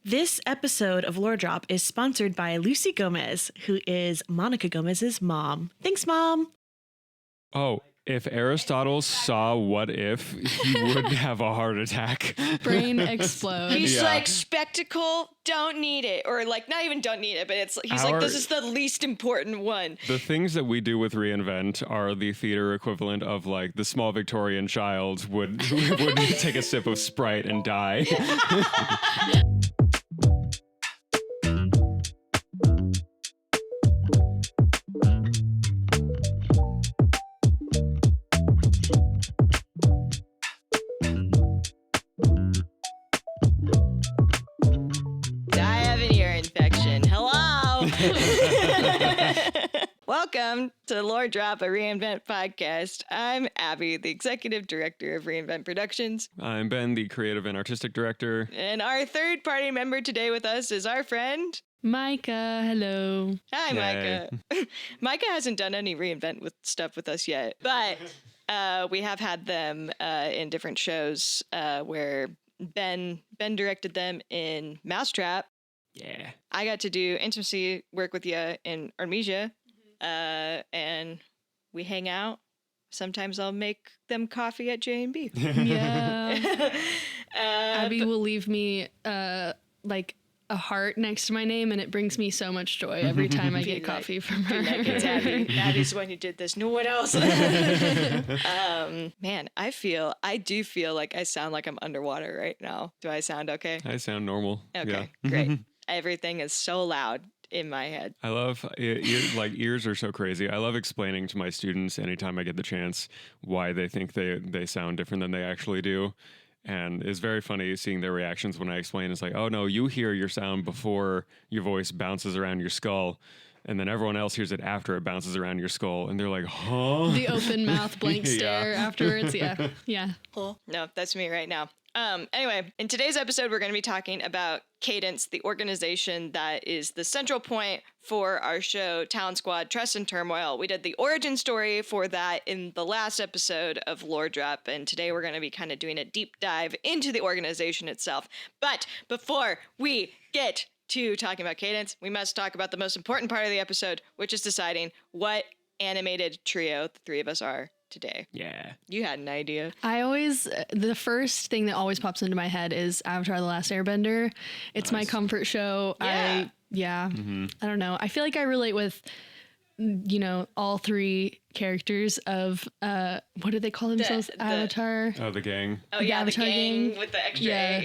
This episode of Lore Drop is sponsored by Lucy Gomez, who is Monica Gomez's mom. Thanks, Mom. Oh, if Aristotle saw What If, he would have a heart attack. Brain explode. He's like, spectacle, don't need it. Or like, not even don't need it, but he's like, this is the least important one. The things that we do with reInvent are the theater equivalent of like the small Victorian child would take a sip of Sprite and die. Welcome to Lore Drop, a reInvent podcast. I'm Abby, the executive director of reInvent Productions. I'm Ben, the creative and artistic director. And our third party member today with us is our friend Micah. Hello. Hi, Micah. Micah hasn't done any reInvent stuff with us yet, but we have had them in different shows where Ben directed them in Mousetrap. Yeah. I got to do intimacy work with you in Artemisia, and we hang out. Sometimes I'll make them coffee at J&B. Yeah. Abby will leave me like a heart next to my name, and it brings me so much joy every time I get coffee from her. Like, it's Abby. Abby's the one who did this. No one else. Man, I do feel like I sound like I'm underwater right now. Do I sound okay? I sound normal. Okay, yeah. Great. Everything is so loud in my head. I love, ears are so crazy. I love explaining to my students anytime I get the chance why they think they sound different than they actually do. And it's very funny seeing their reactions when I explain. It's like, oh no, you hear your sound before your voice bounces around your skull. And then everyone else hears it after it bounces around your skull. And they're like, huh? The open mouth, blank stare afterwards. Yeah. Yeah. No, that's me right now. Anyway, in today's episode, we're going to be talking about C.A.D.E.N.C.E, the organization that is the central point for our show, Talent Squad, Trust and Turmoil. We did the origin story for that in the last episode of Lore Drop, and today we're going to be kind of doing a deep dive into the organization itself. But before we get to talking about C.A.D.E.N.C.E, we must talk about the most important part of the episode, which is deciding what animated trio the three of us are today. Yeah. You had an idea. The first thing that always pops into my head is Avatar: The Last Airbender. It's my comfort show. Yeah. I don't know. I feel like I relate with, all three characters of, what do they call themselves? Avatar. Oh, the gang. Oh, yeah, the Avatar gang with the extra A,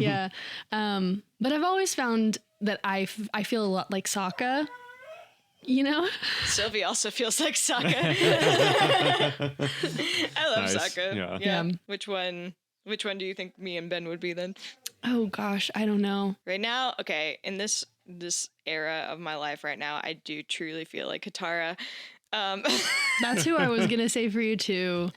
yeah. But I've always found that I feel a lot like Sokka. Sylvie also feels like Sokka. I love Sokka. Yeah. Which one do you think me and Ben would be then? Oh gosh, I don't know. Right now, okay, in this era of my life right now, I do truly feel like Katara. That's who I was gonna say for you too.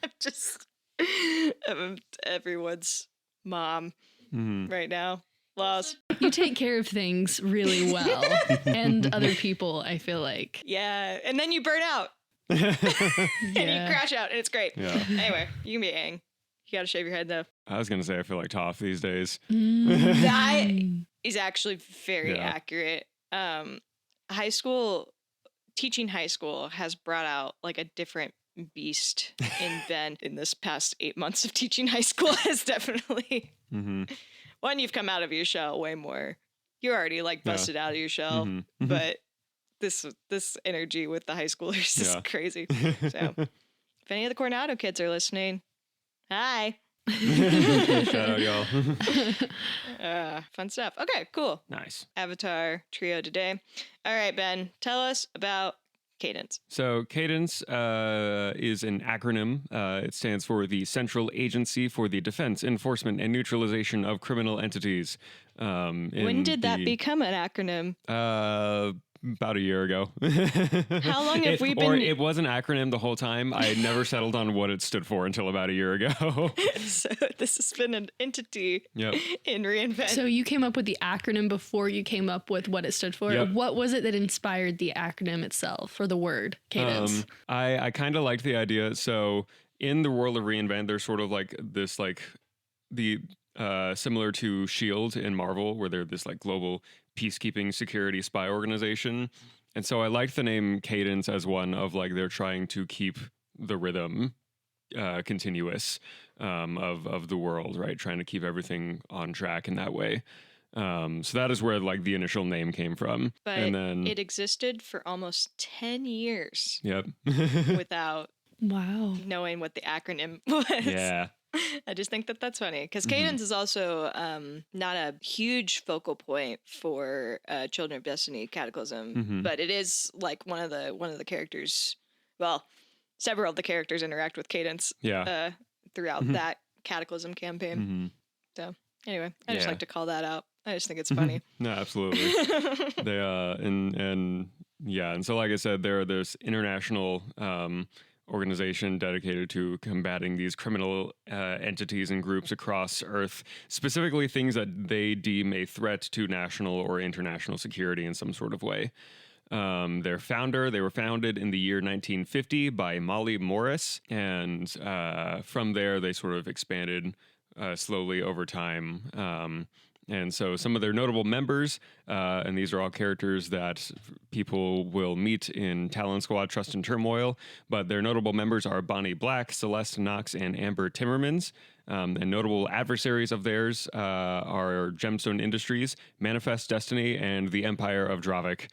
I'm everyone's mom right now. Lost. You take care of things really well, and other people, I feel like. Yeah, and then you burn out. And you crash out, and it's great. Yeah. Anyway, you can be Aang. You gotta shave your head, though. I was going to say I feel like Toph these days. That is actually very accurate. Teaching high school has brought out like a different beast in Ben. In this past 8 months of teaching high school has definitely... One, you've come out of your shell way more. You're already like busted out of your shell, but this energy with the high schoolers is crazy. So, if any of the Coronado kids are listening, hi. Shout out, y'all. Fun stuff. Okay, cool. Nice. Avatar trio today. All right, Ben, tell us about C.A.D.E.N.C.E. So C.A.D.E.N.C.E is an acronym. It stands for the Central Agency for the Defense, Enforcement, and Neutralization of Criminal Entities. When did that become an acronym? About a year ago. How long have we been... Or it was an acronym the whole time. I never settled on what it stood for until about a year ago. So this has been an entity in reInvent. So you came up with the acronym before you came up with what it stood for. Yep. What was it that inspired the acronym itself, or the word C.A.D.E.N.C.E? I kind of liked the idea. So in the world of reInvent, there's sort of like this, like the similar to S.H.I.E.L.D. in Marvel, where they're this like global peacekeeping security spy organization. And so I liked the name Cadence as one of like they're trying to keep the rhythm continuous of the world, right? Trying to keep everything on track in that way. So that is where like the initial name came from. But and then it existed for almost 10 years yep. without Wow. knowing what the acronym was. Yeah. I just think that that's funny because Mhm. Cadence is also not a huge focal point for Children of Destiny Cataclysm, Mhm. but it is like one of the characters. Well, several of the characters interact with Cadence Yeah. throughout Mhm. that Cataclysm campaign. Mhm. So anyway, I just Yeah. like to call that out. I just think it's funny. No, absolutely. They and yeah, and so like I said, there are this international organization dedicated to combating these criminal entities and groups across Earth, specifically things that they deem a threat to national or international security in some sort of way. They were founded in the year 1950 by Molly Morris, and from there they sort of expanded slowly over time. And so some of their notable members, and these are all characters that people will meet in Talon Squad Trust and Turmoil, but their notable members are Bonnie Black, Celeste Knox, and Amber Timmermans. And notable adversaries of theirs are Gemstone Industries, Manifest Destiny, and the Empire of Dravik.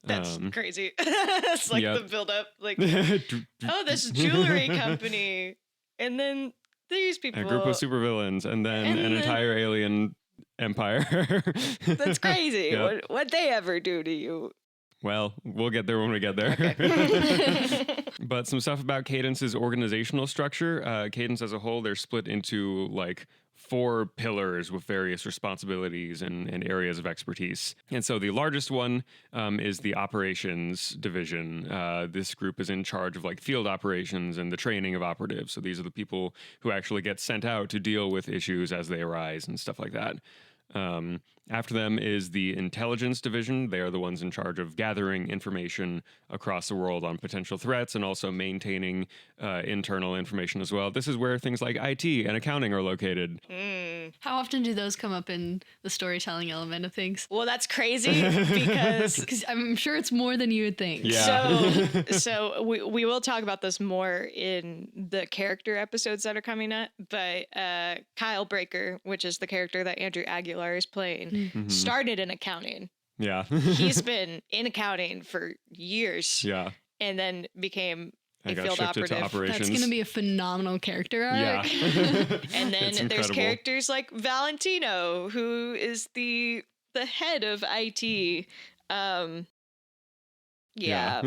That's crazy. It's like Yep. the build-up, like, oh, this jewelry company, and then these people. A group of supervillains, and then And an then- entire alien empire. That's crazy. Yep. What'd they ever do to you? Well, we'll get there when we get there. Okay. But some stuff about Cadence's organizational structure. Cadence as a whole, they're split into like 4 pillars with various responsibilities and areas of expertise. And so the largest one is the operations division. This group is in charge of like field operations and the training of operatives. So these are the people who actually get sent out to deal with issues as they arise and stuff like that. After them is the intelligence division. They are the ones in charge of gathering information across the world on potential threats and also maintaining internal information as well. This is where things like IT and accounting are located. How often do those come up in the storytelling element of things? Well, that's crazy because Because I'm sure it's more than you would think. Yeah. so we will talk about this more in the character episodes that are coming up. But Kyle Breaker, which is the character that Andrew Aguilar is playing, started in accounting. Yeah. He's been in accounting for years, Yeah. and then became I a got field shifted to operative. operations. That's going to be a phenomenal character arc. Yeah. And then It's there's incredible. characters like Valentino, who is the head of IT. Yeah.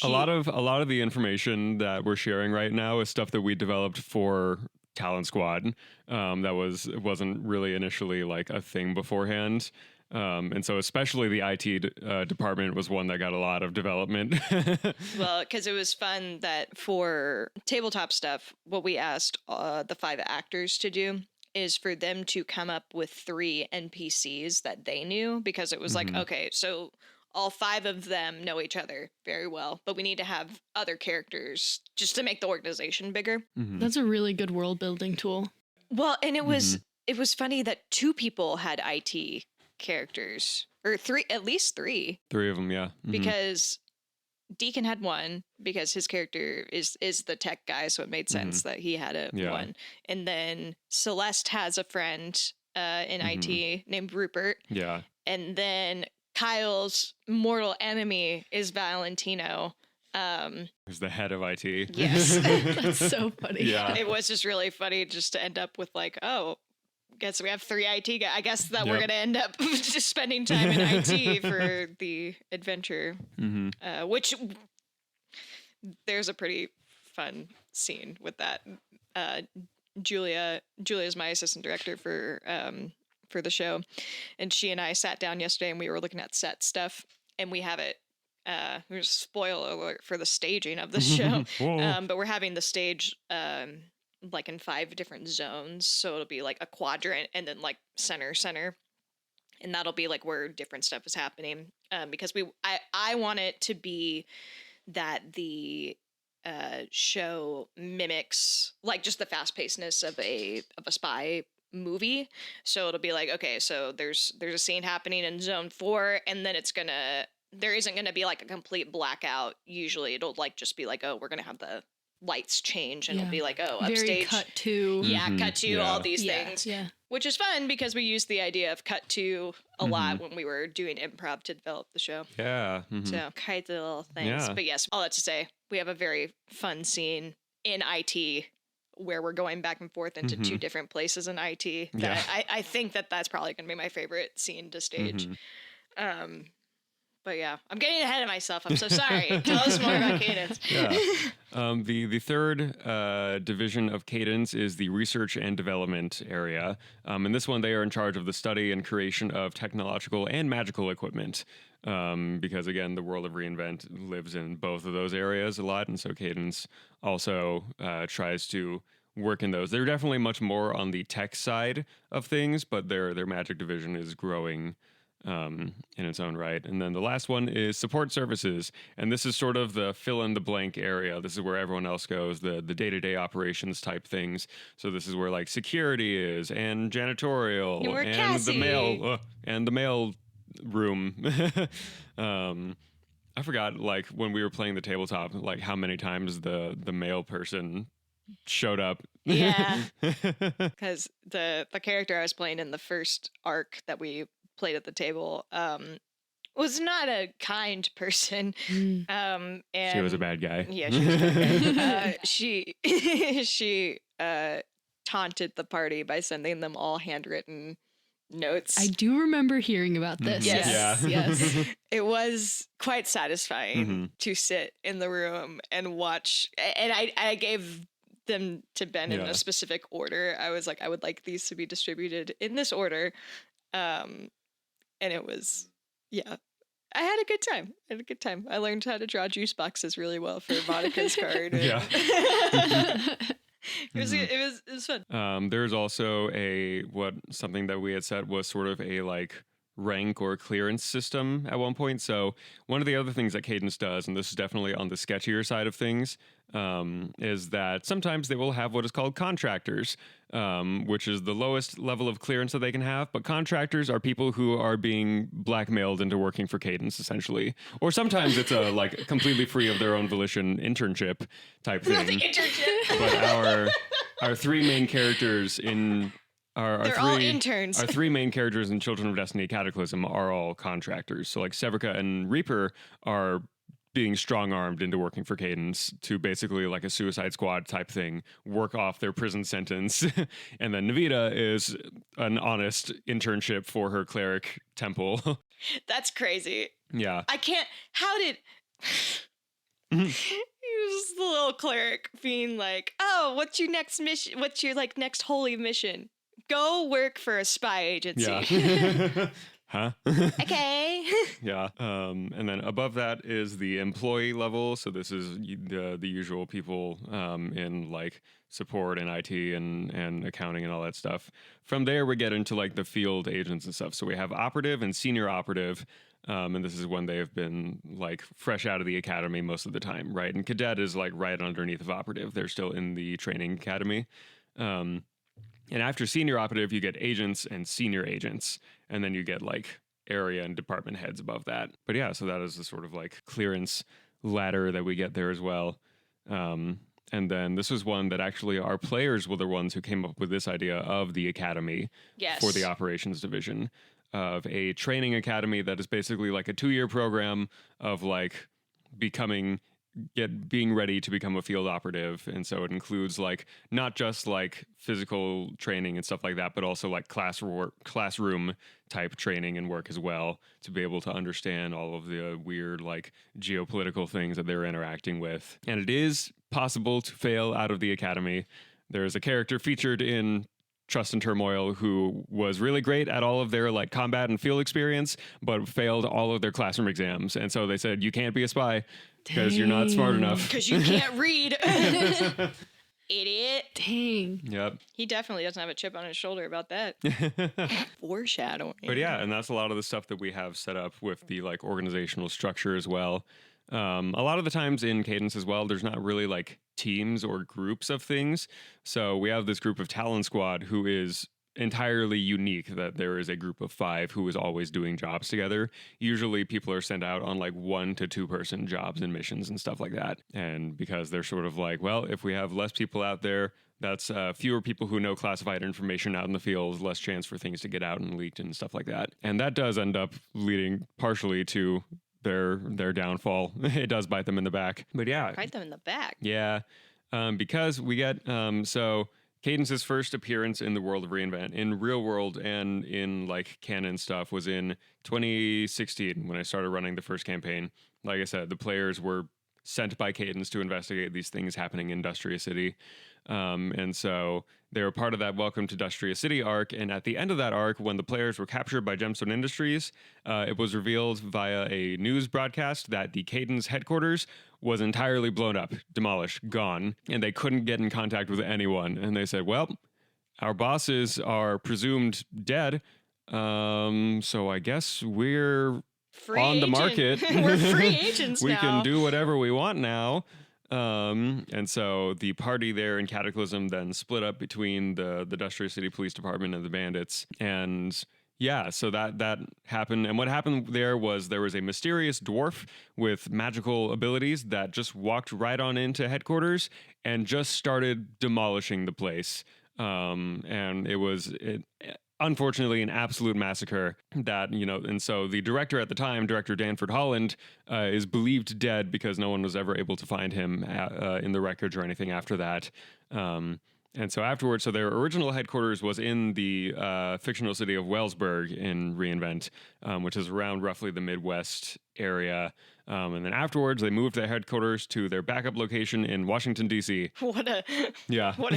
a lot of the information that we're sharing right now is stuff that we developed for Talon Squad. That wasn't really initially like a thing beforehand. And so especially the IT department was one that got a lot of development. Well, because it was fun that for tabletop stuff, what we asked the 5 actors to do is for them to come up with 3 NPCs that they knew, because it was like, okay, so all 5 of them know each other very well, but we need to have other characters just to make the organization bigger. That's a really good world building tool. Well, and it was funny that 2 people had IT characters, or 3, at least 3, 3 of them, yeah. because Deacon had 1 because his character is the tech guy, so it made sense that he had a Yeah. 1. And then Celeste has a friend in IT named Rupert, Yeah. and then Kyle's mortal enemy is Valentino. Who's the head of IT. Yes. That's so funny. Yeah. It was just really funny just to end up with like, oh, guess we have 3 IT guys. I guess that we're Yep. going to end up just spending time in IT for the adventure, which there's a pretty fun scene with that. Julia's my assistant director for the show, and she and I sat down yesterday and we were looking at set stuff, and we have it. There's a spoiler alert for the staging of the show, Whoa. but we're having the stage like in 5 different zones, so it'll be like a quadrant and then like center, and that'll be like where different stuff is happening. Because I want it to be that the show mimics like just the fast pacedness of a spy movie. So it'll be like, okay, so there's a scene happening in zone 4, and then there isn't gonna be like a complete blackout. Usually it'll like just be like, oh, we're gonna have the lights change, and it'll be like, oh, Very upstage. cut to. Yeah, cut to, all these Yeah, things. yeah. Which is fun because we used the idea of cut to a lot when we were doing improv to develop the show. Yeah. So kind of little things. Yeah. But yes, all that to say, we have a very fun scene in IT where we're going back and forth into two different places in IT. Yeah. I think that's probably going to be my favorite scene to stage. But yeah, I'm getting ahead of myself. I'm so sorry. Tell us more about Cadence. Yeah. The third division of Cadence is the research and development area. In this one, they are in charge of the study and creation of technological and magical equipment. Because again, the world of reInvent lives in both of those areas a lot, and so Cadence also tries to work in those. They're definitely much more on the tech side of things, but their magic division is growing in its own right. And then the last one is support services. And this is sort of the fill in the blank area. This is where everyone else goes, the day-to-day operations type things. So this is where like security is, and janitorial, and the mail room. I forgot, like, when we were playing the tabletop, like how many times the mail person showed up. Yeah. Because the character I was playing in the first arc that we played at the table was not a kind person. And she was a bad guy. Yeah, she was a bad guy. She taunted the party by sending them all handwritten notes. I do remember hearing about this. Yes. Yes. It was quite satisfying to sit in the room and watch. And I gave them to Ben in a specific order. I was like, I would like these to be distributed in this order. And it was, I had a good time. I learned how to draw juice boxes really well for Monica's card. Yeah. It was fun. There's also something that we had said was sort of a like rank or clearance system at one point. So one of the other things that Cadence does, and this is definitely on the sketchier side of things, is that sometimes they will have what is called contractors, which is the lowest level of clearance that they can have. But contractors are people who are being blackmailed into working for Cadence, essentially. Or sometimes it's a like completely free of their own volition internship type thing. Not the internship. But our three main characters in They're all interns. Our three main characters in Children of Destiny Cataclysm are all contractors. So like Severica and Reaper are being strong-armed into working for Cadence to basically like a Suicide Squad type thing, work off their prison sentence. And then Navita is an honest internship for her cleric temple. That's crazy. Yeah. How did... He was the little cleric being like, oh, what's your next mission? What's your like next holy mission? Go work for a spy agency. Yeah. Huh? Okay. Yeah. And then above that is the employee level. So this is the usual people in like support and IT and accounting and all that stuff. From there, we get into like the field agents and stuff. So we have operative and senior operative. And this is when they have been like fresh out of the academy most of the time, right? And cadet is like right underneath of operative. They're still in the training academy. And after senior operative, you get agents and senior agents. And then you get like area and department heads above that. But yeah, so that is the sort of like clearance ladder that we get there as well. And then this was one that actually our players were the ones who came up with this idea of the academy for the operations division, of a training academy that is basically like a 2-year program of like being ready to become a field operative. And so it includes like not just like physical training and stuff like that, but also like classroom type training and work as well, to be able to understand all of the weird like geopolitical things that they're interacting with. And it is possible to fail out of the academy. There's a character featured in Trust and Turmoil who was really great at all of their like combat and field experience, but failed all of their classroom exams. And so they said, you can't be a spy because you're not smart enough. Because you can't read. Idiot. Dang. Yep. He definitely doesn't have a chip on his shoulder about that. Foreshadowing. But yeah, and that's a lot of the stuff that we have set up with the like organizational structure as well. A lot of the times in Cadence as well, there's not really like teams or groups of things. So we have this group of Talon Squad who is entirely unique that there is a group of 5 who is always doing jobs together. Usually people are sent out on like 1 to 2 person jobs and missions and stuff like that. And because they're sort of like, well, if we have less people out there, that's fewer people who know classified information out in the field, less chance for things to get out and leaked and stuff like that. And that does end up leading partially to their downfall. It does bite them in the back. But yeah. Bite them in the back. Yeah. Because we get, so Cadence's first appearance in the world of reInvent, in real world and in like canon stuff, was in 2016 when I started running the first campaign. Like I said, the players were sent by Cadence to investigate these things happening in Dustria City. And so they were part of that Welcome to Dustria City arc. And at the end of that arc, when the players were captured by Gemstone Industries, it was revealed via a news broadcast that the Cadence headquarters was entirely blown up, demolished, gone, and they couldn't get in contact with anyone. And they said, well, our bosses are presumed dead, so I guess we're Free on the agent. market. We're free agents we now. can do whatever we want now. And so the party there in Cataclysm then split up between the Dustria City Police Department and the bandits. And yeah, so that happened. And what happened there was a mysterious dwarf with magical abilities that just walked right on into headquarters and just started demolishing the place. And it was unfortunately an absolute massacre that, and so the director at the time, Director Danford Holland, is believed dead because no one was ever able to find him in the records or anything after that. And so afterwards, so their original headquarters was in the fictional city of Wellsburg in reInvent, which is around roughly the Midwest area. And then afterwards, they moved their headquarters to their backup location in Washington, D.C. What a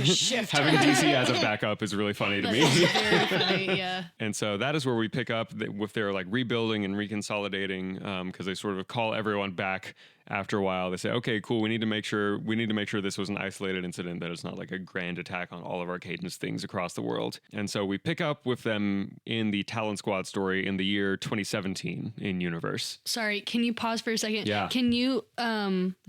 shift. Having D.C. as a backup is really funny to me. Very funny, yeah. And so that is where we pick up with their like rebuilding and reconsolidating, because they sort of call everyone back after a while. They say, okay, cool, we need to make sure this was an isolated incident, that it's not like a grand attack on all of our Cadence things across the world. And so we pick up with them in the Talon Squad story in the year 2017 in universe. Sorry, can you pause for a second? Yeah. Can you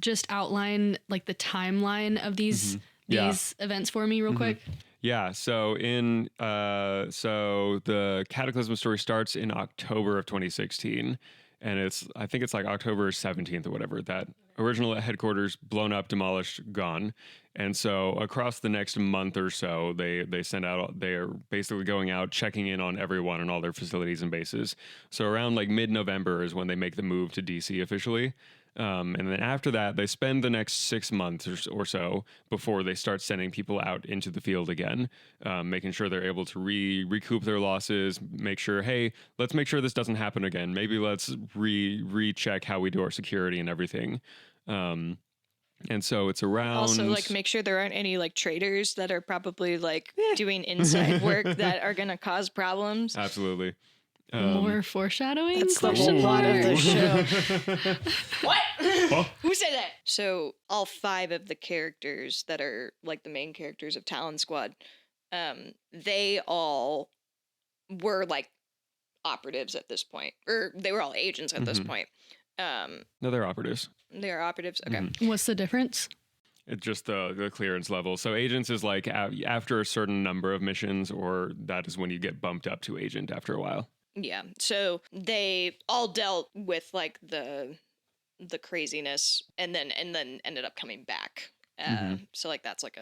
just outline like the timeline of these events for me real quick? Yeah, so so the Cataclysm story starts in October of 2016, and I think it's like October 17th or whatever, that original headquarters blown up, demolished, gone. And so across the next month or so, they are basically going out, checking in on everyone and all their facilities and bases. So around like mid-November is when they make the move to DC officially. And then after that, they spend the next 6 months or so before they start sending people out into the field again, making sure they're able to recoup their losses, make sure, hey, let's make sure this doesn't happen again. Maybe let's recheck how we do our security and everything. And so it's around. Also, like, make sure there aren't any like traitors that are probably like doing inside work that are going to cause problems. Absolutely. More foreshadowing? That's the whole plot of the show. What? Who said that? So all 5 of the characters that are like the main characters of Talon Squad, they all were like operatives at this point, or they were all agents at this point. No, they're operatives. They are operatives. Okay. What's the difference? It's just the clearance level. So agents is like after a certain number of missions, or that is when you get bumped up to agent after a while. Yeah. So they all dealt with like the craziness and then ended up coming back. So like that's like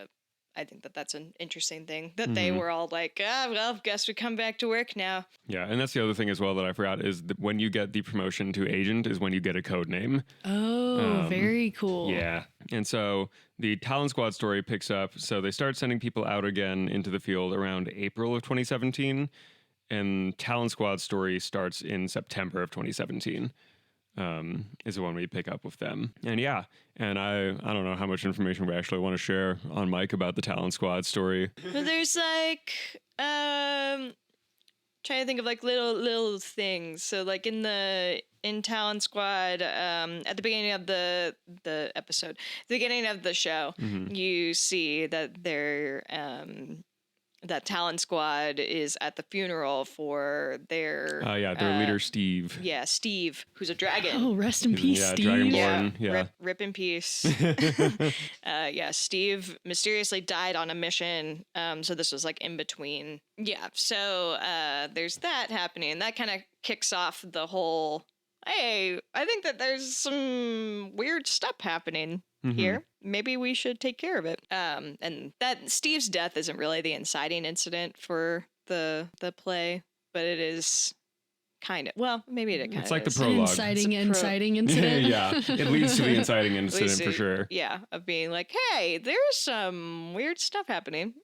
I think that's an interesting thing that they were all like, well, guess we come back to work now. Yeah, and that's the other thing as well that I forgot is that when you get the promotion to agent is when you get a code name. Oh, very cool. Yeah, and so the Talon Squad story picks up. So they start sending people out again into the field around April of 2017, and Talon Squad story starts in September of 2017. Is the one we pick up with them. And yeah, and I don't know how much information we actually want to share on Mike about the Talon Squad story. But there's like trying to think of like little things. So like in Talon Squad, at the beginning of the episode, the beginning of the show, you see that that Talon Squad is at the funeral for their their leader Steve. Yeah, Steve, who's a dragon. Oh, rest in peace, Yeah, Steve. Dragonborn. Yeah. Rip in peace. Steve mysteriously died on a mission. So this was like in between. Yeah, so there's that happening. That kind of kicks off the whole, hey, I think that there's some weird stuff happening here. Maybe we should take care of it. And that Steve's death isn't really the inciting incident for the play, but it is kind of, well, maybe it kind of It's like the is. prologue. Inciting incident. Yeah, it leads to the inciting incident for sure. Yeah, of being like, hey, there's some weird stuff happening,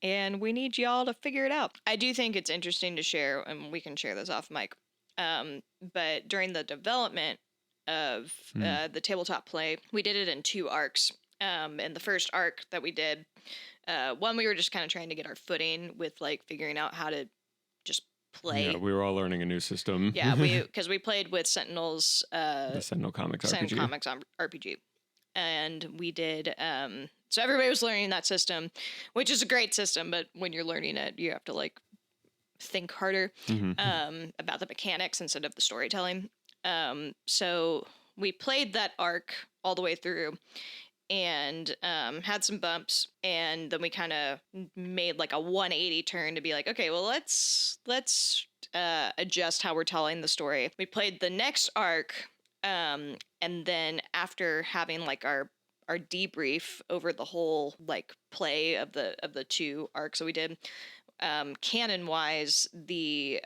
and we need y'all to figure it out. I do think it's interesting to share, and we can share this off mic, but during the development of the tabletop play, we did it in 2 arcs. And the first arc that we did, one, we were just kind of trying to get our footing with like figuring out how to just play. Yeah, we were all learning a new system. Yeah, because we played with Sentinel's the Sentinel Comics RPG. Comics RPG, and we did. So everybody was learning that system, which is a great system, but when you're learning it, you have to like think harder about the mechanics instead of the storytelling. So we played that arc all the way through. And had some bumps, and then we kind of made like a 180 turn to be like, okay, well, let's adjust how we're telling the story. We played the next arc, and then after having like our debrief over the whole like play of the 2 arcs that we did, canon wise, the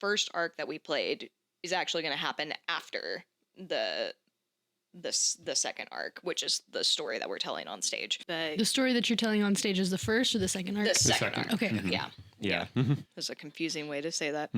first arc that we played is actually going to happen after the second arc, which is the story that we're telling on stage. But The story that you're telling on stage is the first or the second arc? the second arc. Okay. Yeah. Yeah. There's a confusing way to say that.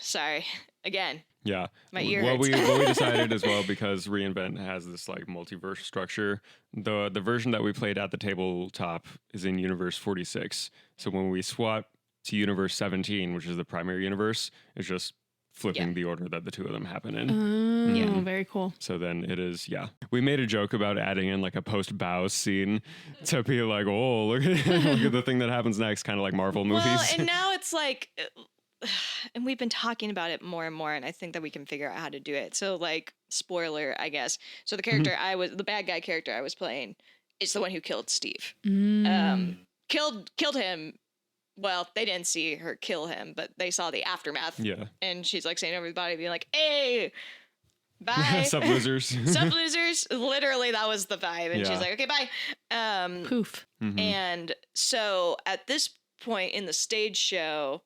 Sorry. Again. Yeah. My ear what hurts. we decided as well, because Reinvent has this like multiverse structure, the version that we played at the tabletop is in universe 46. So when we swap to universe 17, which is the primary universe, it's just flipping the order that the 2 of them happen in. Very cool. So then it is, we made a joke about adding in like a post-bow scene to be like, oh, look at the thing that happens next, kind of like Marvel movies. Well, and now it's like, and we've been talking about it more and more, and I think that we can figure out how to do it. So like, spoiler, I guess. So the character the bad guy character I was playing is the one who killed Steve. Killed him. Well, they didn't see her kill him, but they saw the aftermath. Yeah. And she's like saying over the body, being like, hey, bye. Sup, losers. Sup, losers. Literally, that was the vibe. And Yeah. she's like, okay, bye. Poof. And so at this point in the stage show,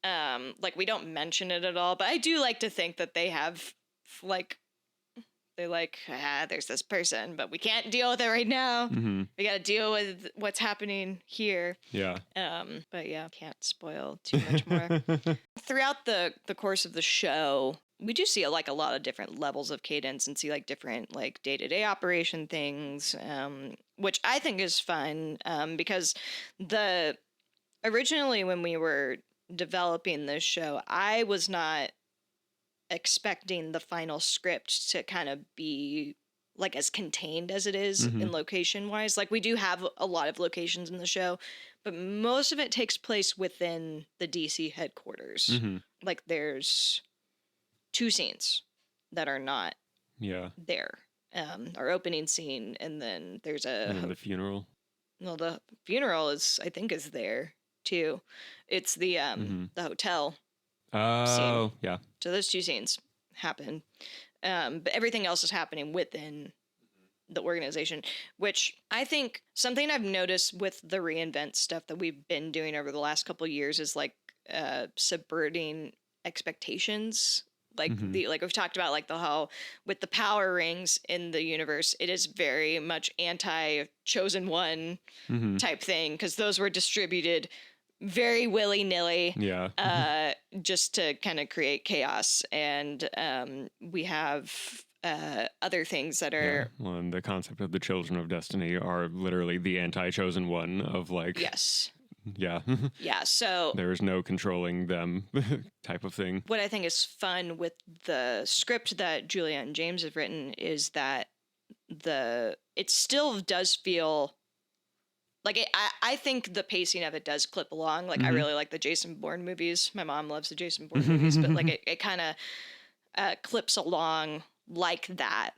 like we don't mention it at all, but I do like to think that they have like, they're like, there's this person, but we can't deal with it right now. We got to deal with what's happening here. Yeah. But yeah, can't spoil too much more. Throughout the course of the show, we do see like a lot of different levels of cadence and see like different like day-to-day operation things, which I think is fun, because originally when we were developing this show, I was not expecting the final script to kind of be like as contained as it is in location wise. Like we do have a lot of locations in the show, but most of it takes place within the DC headquarters. Like there's 2 scenes that are not there. Our opening scene, and then there's And then the funeral. well, the funeral is there too. It's the hotel. Oh, yeah. So those 2 scenes happen. But everything else is happening within the organization, which I think something I've noticed with the Reinvent stuff that we've been doing over the last couple of years is like subverting expectations. Like like we've talked about, like the how with the power rings in the universe, it is very much anti-chosen one type thing, because those were distributed very willy-nilly, just to kind of create chaos. And we have other things that are... Well, and the concept of the children of destiny are literally the anti-chosen one of like... Yes. Yeah. Yeah, so... There is no controlling them type of thing. What I think is fun with the script that Julia and James have written is that it still does feel like I think the pacing of it does clip along. Like I really like the Jason Bourne movies. My mom loves the Jason Bourne movies, but like it kind of clips along like that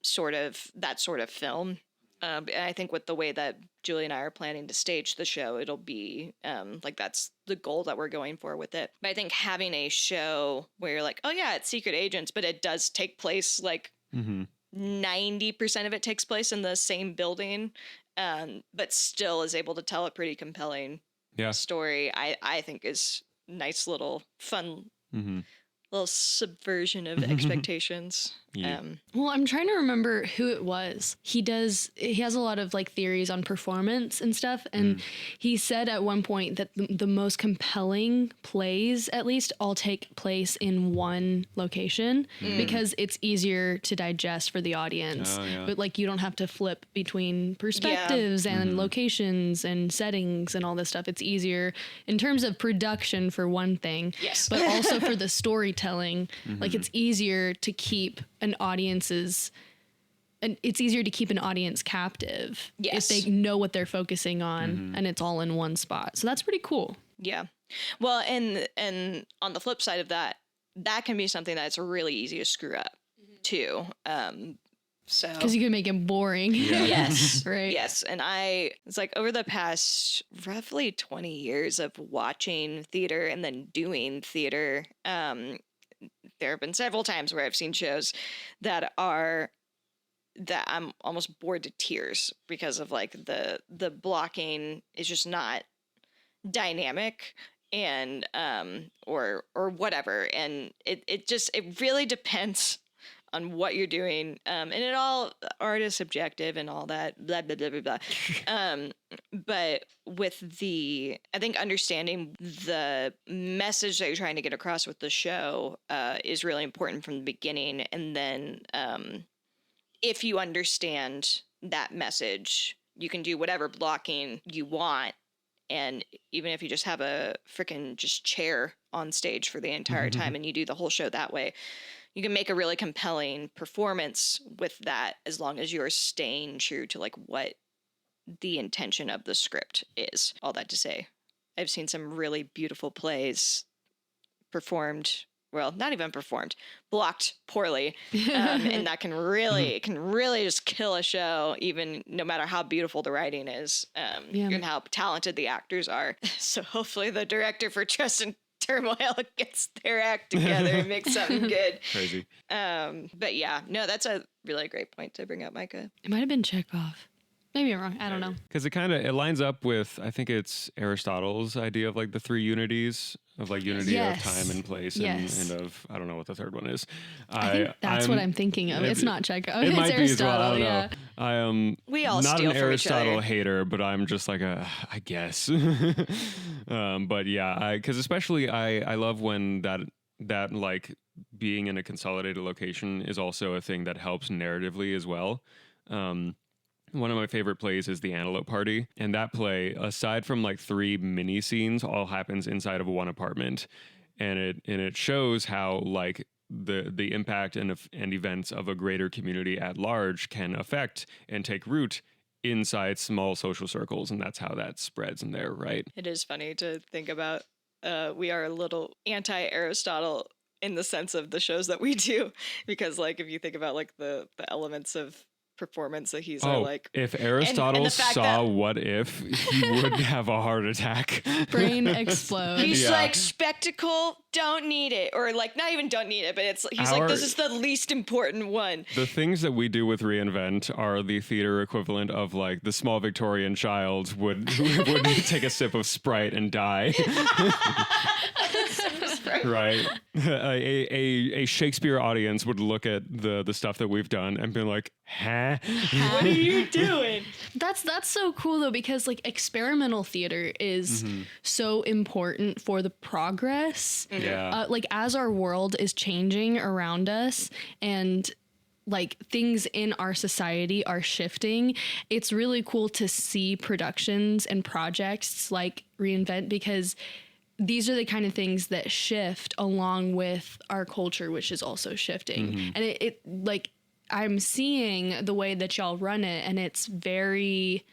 sort of film. And I think with the way that Julie and I are planning to stage the show, it'll be like that's the goal that we're going for with it. But I think having a show where you're like, oh yeah, it's secret agents, but it does take place like 90% of it takes place in the same building, but still is able to tell a pretty compelling story. I think is nice little fun little subversion of expectations. Well, I'm trying to remember who it was. He has a lot of like theories on performance and stuff. And he said at one point that the most compelling plays, at least, all take place in one location because it's easier to digest for the audience. Oh, yeah. But like you don't have to flip between perspectives and locations and settings and all this stuff. It's easier in terms of production for one thing. Yes. But also for the storytelling. Like it's easier to keep an audience captive if they know what they're focusing on and it's all in one spot. So that's pretty cool. Yeah. Well, and on the flip side of that can be something that's really easy to screw up too. So because you can make it boring. Yes. Right. Yes. And it's like over the past roughly 20 years of watching theater and then doing theater, there have been several times where I've seen shows that I'm almost bored to tears because of like the blocking is just not dynamic and or whatever. And it really depends on what you're doing. And it all art is subjective and all that blah blah blah blah blah. But with I think understanding the message that you're trying to get across with the show is really important from the beginning. And then if you understand that message, you can do whatever blocking you want. And even if you just have a freaking just chair on stage for the entire time and you do the whole show that way, you can make a really compelling performance with that as long as you're staying true to like what the intention of the script is. All that to say, I've seen some really beautiful plays performed, well, not even performed, blocked poorly. And that can really just kill a show, even no matter how beautiful the writing is and how talented the actors are. So hopefully the director for Turmoil gets their act together and makes something good. Crazy. But yeah, no, that's a really great point to bring up, Micah. It might have been Chekhov. Maybe I'm wrong. I don't know. Because it lines up with, I think it's Aristotle's idea of like the three unities of like unity of time and place and of, I don't know what the third one is. I think that's what I'm thinking of. It's not Chekhov. It It's might Aristotle. be as well. I don't Yeah. know. I am We all not steal an from each other. Aristotle hater, but I'm just like I guess. But yeah, because especially I love when that like being in a consolidated location is also a thing that helps narratively as well. One of my favorite plays is The Antelope Party. And that play, aside from like 3 mini scenes, all happens inside of one apartment. And it shows how like the impact and events of a greater community at large can affect and take root inside small social circles. And that's how that spreads in there, right? It is funny to think about. We are a little anti-Aristotle in the sense of the shows that we do. Because like if you think about like the elements of performance that he's like, if Aristotle and saw What If, he would have a heart attack. Brain explode. He's like, spectacle, don't need it, or like not even don't need it, but he's like, this is the least important one. The things that we do with Reinvent are the theater equivalent of like the small Victorian child would take a sip of Sprite and die. Right. A Shakespeare audience would look at the stuff that we've done and be like, huh? What are you doing? That's so cool though, because like experimental theater is so important for the progress. Yeah. Like as our world is changing around us and like things in our society are shifting, it's really cool to see productions and projects like Reinvent, because these are the kind of things that shift along with our culture, which is also shifting. And it like I'm seeing the way that y'all run it, and it's very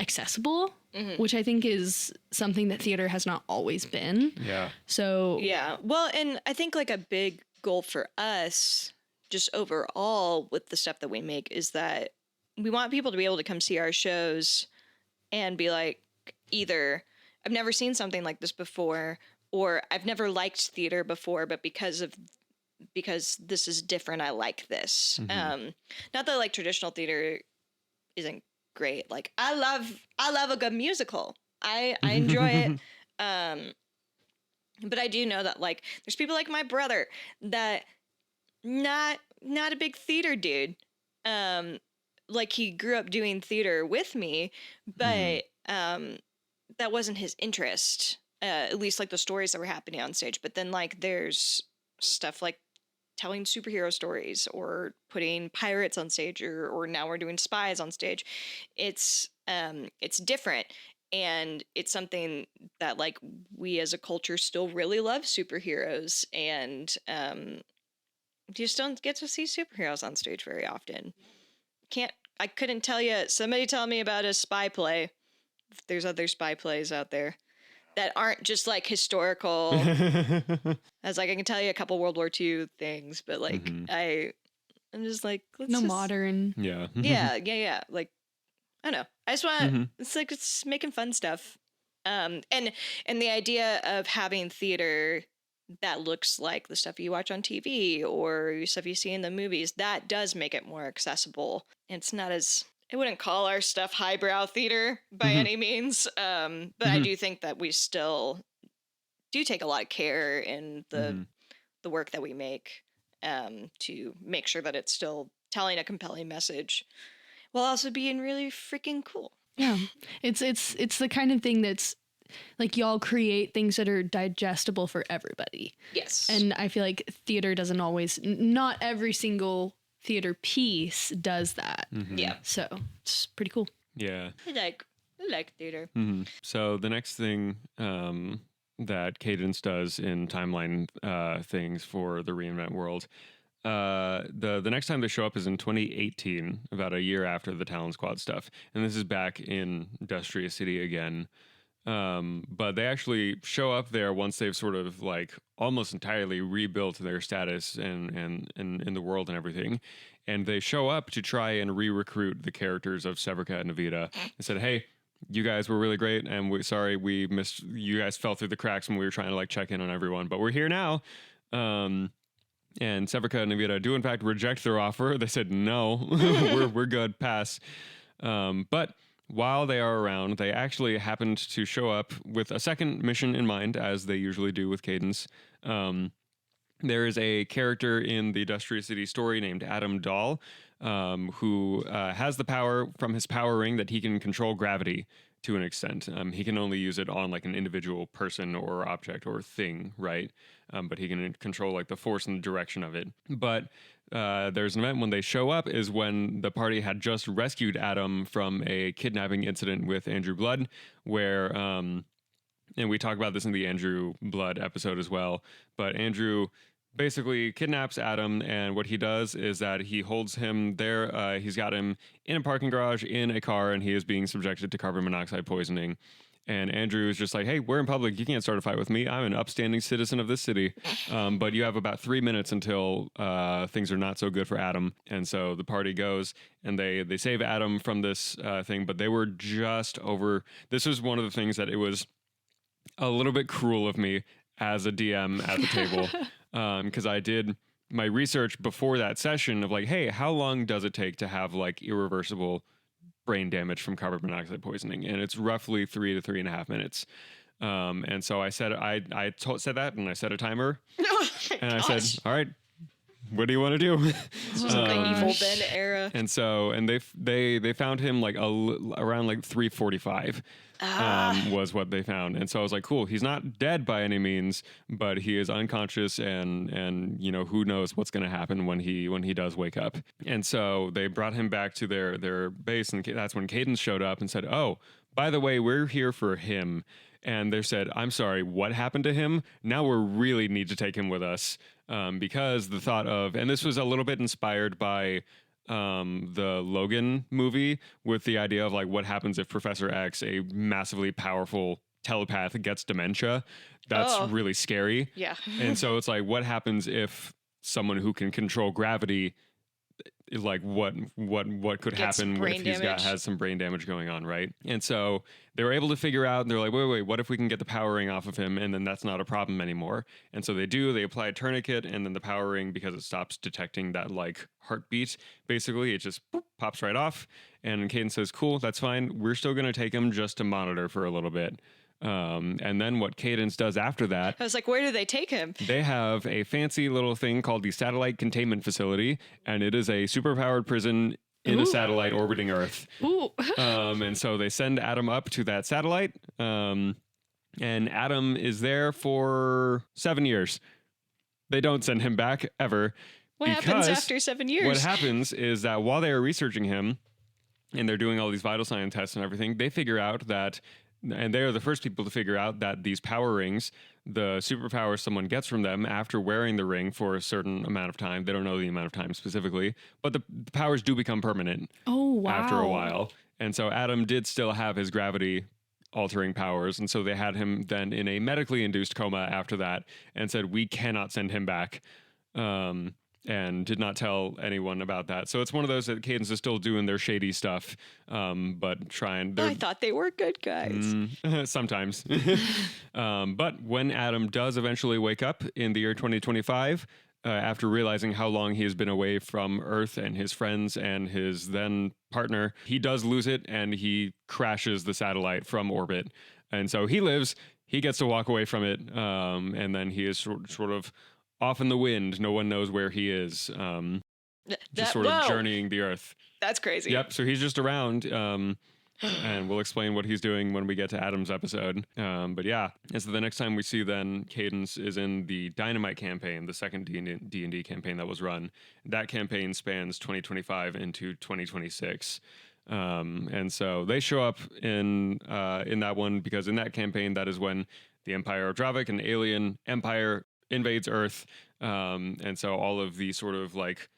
accessible, which I think is something that theater has not always been. Yeah. So Yeah. Well, and I think like a big goal for us, just overall with the stuff that we make, is that we want people to be able to come see our shows and be like, either I've never seen something like this before, or I've never liked theater before, but because this is different, I like this. Not that like traditional theater isn't great. Like I love a good musical. I enjoy it. But I do know that like there's people like my brother that not a big theater dude. Like he grew up doing theater with me, but that wasn't his interest. At least like the stories that were happening on stage. But then like there's stuff like telling superhero stories or putting pirates on stage, or now we're doing spies on stage. It's different. And it's something that like we as a culture still really love superheroes, and you just don't get to see superheroes on stage very often. I couldn't tell you. Somebody tell me about a spy play. If there's other spy plays out there that aren't just like historical. As like I can tell you a couple World War II things, but like I'm just like modern. Yeah. yeah. Like I don't know. I just want it's making fun stuff. And the idea of having theater that looks like the stuff you watch on TV or stuff you see in the movies, that does make it more accessible. It's not as, I wouldn't call our stuff highbrow theater by any means. But I do think that we still do take a lot of care in the work that we make, to make sure that it's still telling a compelling message while also being really freaking cool. Yeah. It's the kind of thing that's like y'all create things that are digestible for everybody. Yes. And I feel like theater doesn't always, not every single theater piece does that. Yeah. So it's pretty cool. Yeah. I like theater. So the next thing that Cadence does in timeline things for the reinvent world, the next time they show up is in 2018, about a year after the Talon Squad stuff, and this is back in Industrious City again. But they actually show up there once they've sort of like almost entirely rebuilt their status and in the world and everything. And they show up to try and re-recruit the characters of Severica and Evita and said, hey, you guys were really great, and we missed, you guys fell through the cracks when we were trying to like check in on everyone, but we're here now. And Severica and Evita do in fact reject their offer. They said, no, we're good, pass. But while they are around, they actually happened to show up with a second mission in mind, as they usually do with Cadence. There is a character in the Industrious City story named Adam Dahl, who has the power from his power ring that he can control gravity to an extent. He can only use it on like an individual person or object or thing, right? But he can control like the force and the direction of it. But there's an event when they show up is when the party had just rescued Adam from a kidnapping incident with Andrew Blood, where, and we talk about this in the Andrew Blood episode as well, but Andrew basically kidnaps Adam, and what he does is that he holds him there. He's got him in a parking garage in a car, and he is being subjected to carbon monoxide poisoning. And Andrew is just like, hey, we're in public. You can't start a fight with me. I'm an upstanding citizen of this city. But you have about 3 minutes until things are not so good for Adam. And so the party goes and they save Adam from this thing. But they were just over. This was one of the things that it was a little bit cruel of me as a DM at the table. Because I did my research before that session of like, hey, how long does it take to have like irreversible brain damage from carbon monoxide poisoning? And it's roughly 3 to 3.5 minutes. And so I said, said that, and I set a timer. And I said, all right, what do you want to do? This was like the Evil Ben era. And so, and they found him like around like 3:45. Was what they found. And so I was like, cool, he's not dead by any means, but he is unconscious, and you know, who knows what's going to happen when he does wake up. And so they brought him back to their base, and that's when Cadence showed up and said, oh, by the way, we're here for him. And they said, I'm sorry, what happened to him? Now we really need to take him with us, because the thought of, and this was a little bit inspired by the Logan movie with the idea of like what happens if Professor X, a massively powerful telepath, gets dementia. That's Oh. really scary. Yeah. And so it's like, what happens if someone who can control gravity, like what could Gets happen brain if he's damage. has some brain damage going on, right? And so they were able to figure out, and they're like, wait, what if we can get the power ring off of him, and then that's not a problem anymore? And so they apply a tourniquet, and then the power ring, because it stops detecting that like heartbeat, basically it just boop, pops right off. And Cadence says, cool, that's fine, we're still going to take him just to monitor for a little bit. And then what Cadence does after that, I was like, where do they take him? they have a fancy little thing called the Satellite Containment Facility, and it is a superpowered prison in a satellite orbiting Earth. Ooh. And so they send Adam up to that satellite, and Adam is there for 7 years. They don't send him back ever. What happens because after 7 years? What happens is that while they are researching him, and they're doing all these vital sign tests and everything, they figure out that, and they are the first people to figure out that these power rings, the superpower someone gets from them after wearing the ring for a certain amount of time, they don't know the amount of time specifically, but the powers do become permanent Oh, wow. after a while. And so Adam did still have his gravity altering powers. And so they had him then in a medically induced coma after that and said, we cannot send him back. And did not tell anyone about that. So it's one of those that Cadence is still doing their shady stuff, but trying. I thought they were good guys. Sometimes. But when Adam does eventually wake up in the year 2025, after realizing how long he has been away from Earth and his friends and his then partner, he does lose it and he crashes the satellite from orbit. And so he lives, he gets to walk away from it, and then he is sort of off in the wind. No one knows where he is. Just sort of journeying the Earth. That's crazy. Yep. So he's just around. And we'll explain what he's doing when we get to Adam's episode. But yeah, and so the next time we see then Cadence is in the Dynamite campaign, the second D&D campaign that was run. That campaign spans 2025 into 2026. And so they show up in that one because in that campaign, that is when the Empire of Dravik, an alien empire, invades Earth. And so all of the sort of like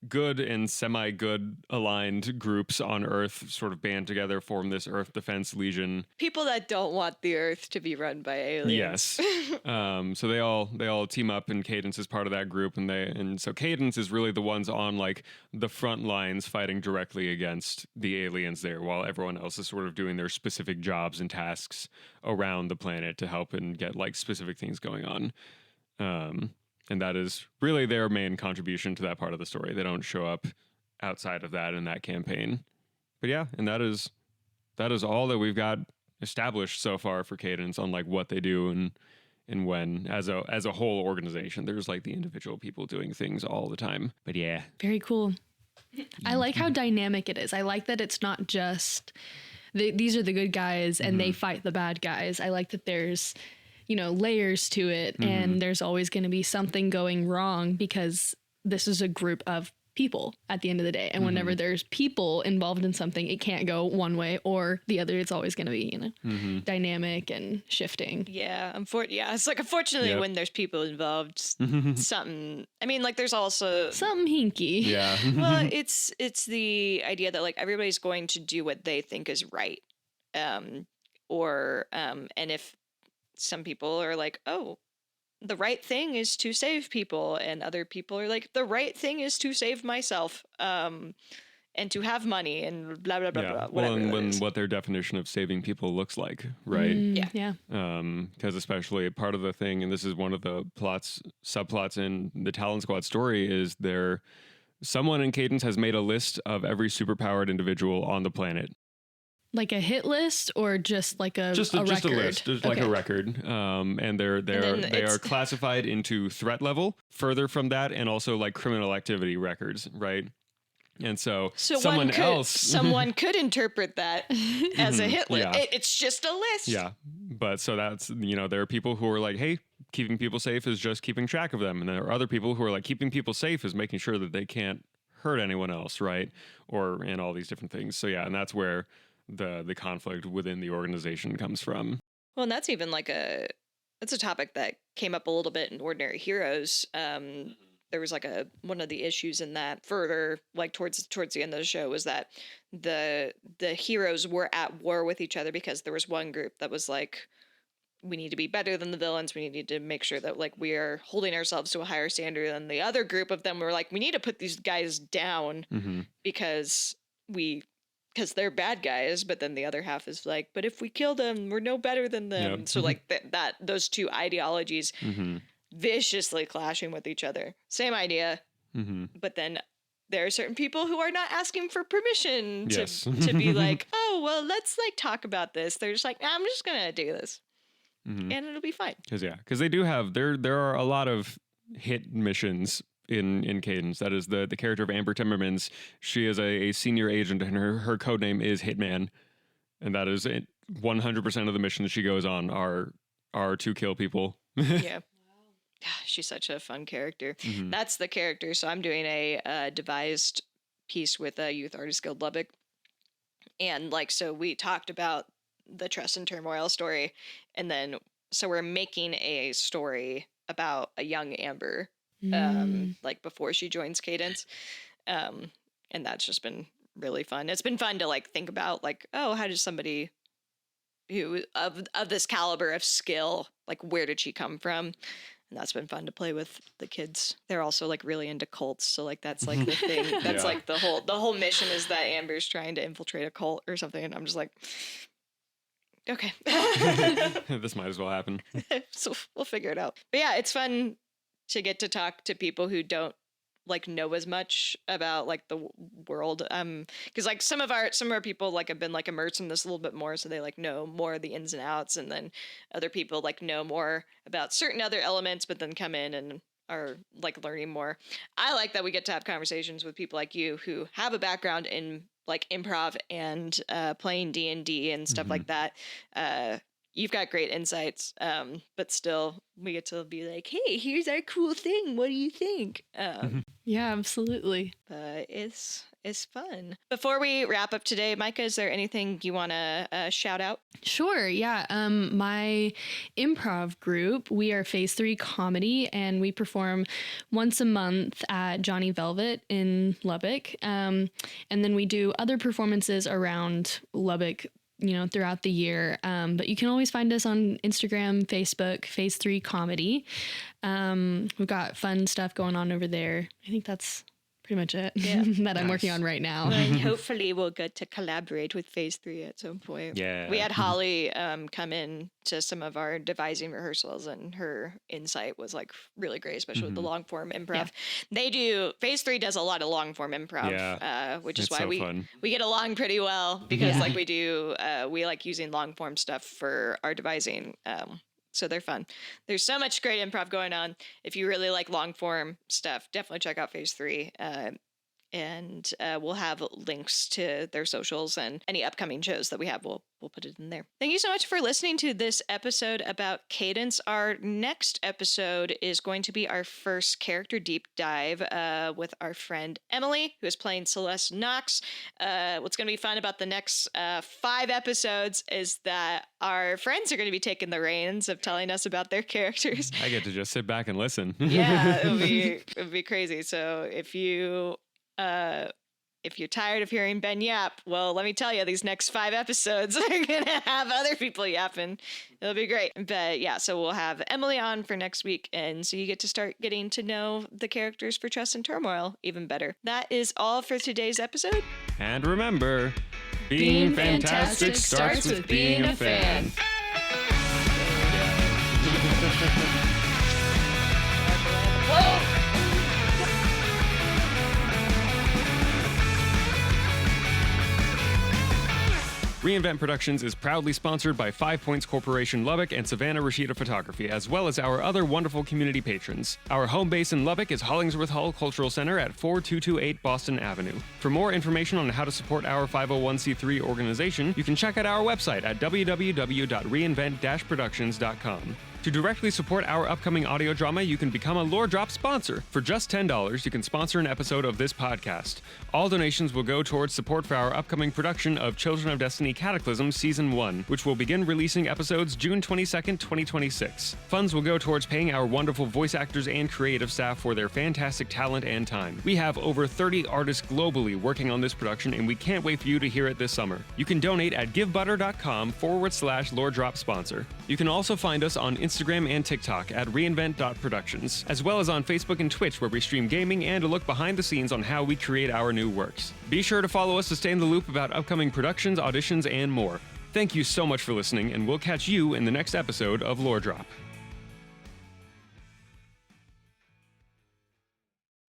good and semi-good aligned groups on Earth sort of band together, form this Earth Defense Legion. People that don't want the Earth to be run by aliens. Yes. So they all team up, and Cadence is part of that group, and so Cadence is really the ones on like the front lines fighting directly against the aliens there, while everyone else is sort of doing their specific jobs and tasks around the planet to help and get like specific things going on. And that is really their main contribution to that part of the story. They don't show up outside of that in that campaign. But yeah, and that is all that we've got established so far for Cadence on like what they do and when as a whole organization. There's like the individual people doing things all the time. But yeah. Very cool. I like how dynamic it is. I like that it's not just these are the good guys and they fight the bad guys. I like that there's layers to it, and there's always going to be something going wrong because this is a group of people at the end of the day. And whenever there's people involved in something, it can't go one way or the other. It's always going to be, dynamic and shifting. Yeah. It's like, unfortunately, when there's people involved, something, I mean, like there's also something hinky. Yeah. well, it's the idea that like everybody's going to do what they think is right. And if some people are like, oh, the right thing is to save people, and other people are like, the right thing is to save myself, and to have money, and blah blah blah blah. Well, and what their definition of saving people looks like, right? Yeah. Because especially part of the thing, and this is one of the subplots in the Talon Squad story, is someone in Cadence has made a list of every superpowered individual on the planet. Like a hit list, or just like a just record? a list, just like a record. And they are classified into threat level, further from that, and also like criminal activity records, right? And so someone could interpret that as a hit list. Yeah. It's just a list. Yeah, but so that's there are people who are like, hey, keeping people safe is just keeping track of them, and there are other people who are like, keeping people safe is making sure that they can't hurt anyone else, right? And all these different things. So yeah, and that's where the conflict within the organization comes from. Well, and that's even like that's a topic that came up a little bit in Ordinary Heroes, there was like one of the issues in that further, like towards the end of the show, was that the heroes were at war with each other because there was one group that was like, we need to be better than the villains. We need to make sure that like we are holding ourselves to a higher standard. And the other group of them were like, we need to put these guys down because they're bad guys. But then the other half is like, but if we kill them, we're no better than them. Yep. So like those two ideologies viciously clashing with each other. Same idea. But then there are certain people who are not asking for permission to be like, oh, well, let's like talk about this. They're just like, I'm just going to do this. And it'll be fine. Because they do have, there are a lot of hit missions in C.A.D.E.N.C.E. That is the character of Amber Timmermans. She is a senior agent, and her code name is Hitman. And that is 100% of the missions she goes on are to kill people. Yeah. She's such a fun character. That's the character. So I'm doing a devised piece with Youth Artist Guild Lubbock. And like, so we talked about the Trust and Turmoil story, and then so we're making a story about a young Amber like before she joins C.A.D.E.N.C.E. And that's just been really fun. It's been fun to like think about like, oh, how does somebody who of this caliber of skill, like where did she come from? And that's been fun to play with the kids. They're also like really into cults, so like that's like the thing. That's like the whole mission is that Amber's trying to infiltrate a cult or something, and I'm just like, okay. This might as well happen. So we'll figure it out. But yeah, it's fun to get to talk to people who don't like know as much about like the world. Because like some of our people like have been like immersed in this a little bit more, so they like know more of the ins and outs, and then other people like know more about certain other elements, but then come in and are like learning more. I like that we get to have conversations with people like you who have a background in like improv and playing D&D and stuff like that. You've got great insights, but still we get to be like, hey, here's our cool thing. What do you think? Yeah, absolutely. But it's fun. Before we wrap up today, Micah, is there anything you want to shout out? Sure. Yeah. My improv group, we are Phase 3 Comedy, and we perform once a month at Johnny Velvet in Lubbock. And then we do other performances around Lubbock, throughout the year. But you can always find us on Instagram, Facebook, Phase 3 Comedy. We've got fun stuff going on over there. I think that's pretty much it that I'm working on right now. And hopefully we'll get to collaborate with Phase 3 at some point. Yeah. We had Holly come in to some of our devising rehearsals, and her insight was like really great, especially with the long form improv. Yeah. Phase 3 does a lot of long form improv, which is why we get along pretty well, because like we like using long form stuff for our devising. So they're fun. There's so much great improv going on. If you really like long form stuff, definitely check out Phase 3. And we'll have links to their socials and any upcoming shows that we have. We'll put it in there. Thank you so much for listening to this episode about C.A.D.E.N.C.E. Our next episode is going to be our first character deep dive with our friend Emily, who is playing Celeste Knox. What's going to be fun about the next 5 episodes is that our friends are going to be taking the reins of telling us about their characters. I get to just sit back and listen. Yeah, it'll be crazy. So if you're tired of hearing Ben yap, well, let me tell you, these next 5 episodes are going to have other people yapping. It'll be great. But yeah, so we'll have Emily on for next week. And so you get to start getting to know the characters for Trust and Turmoil even better. That is all for today's episode. And remember, being fantastic starts with being a fan. Reinvent Productions is proudly sponsored by 5 Points Corporation Lubbock and Savannah Rashida Photography, as well as our other wonderful community patrons. Our home base in Lubbock is Hollingsworth Hall Cultural Center at 4228 Boston Avenue. For more information on how to support our 501c3 organization, you can check out our website at www.reinvent-productions.com. To directly support our upcoming audio drama, you can become a Lore Drop sponsor. For just $10, you can sponsor an episode of this podcast. All donations will go towards support for our upcoming production of Children of Destiny Cataclysm Season 1, which will begin releasing episodes June 22nd, 2026. Funds will go towards paying our wonderful voice actors and creative staff for their fantastic talent and time. We have over 30 artists globally working on this production, and we can't wait for you to hear it this summer. You can donate at givebutter.com/LoreDropSponsor. You can also find us on Instagram and TikTok at reinvent.productions, as well as on Facebook and Twitch, where we stream gaming and a look behind the scenes on how we create our new works. Be sure to follow us to stay in the loop about upcoming productions, auditions, and more. Thank you so much for listening, and we'll catch you in the next episode of Lore Drop.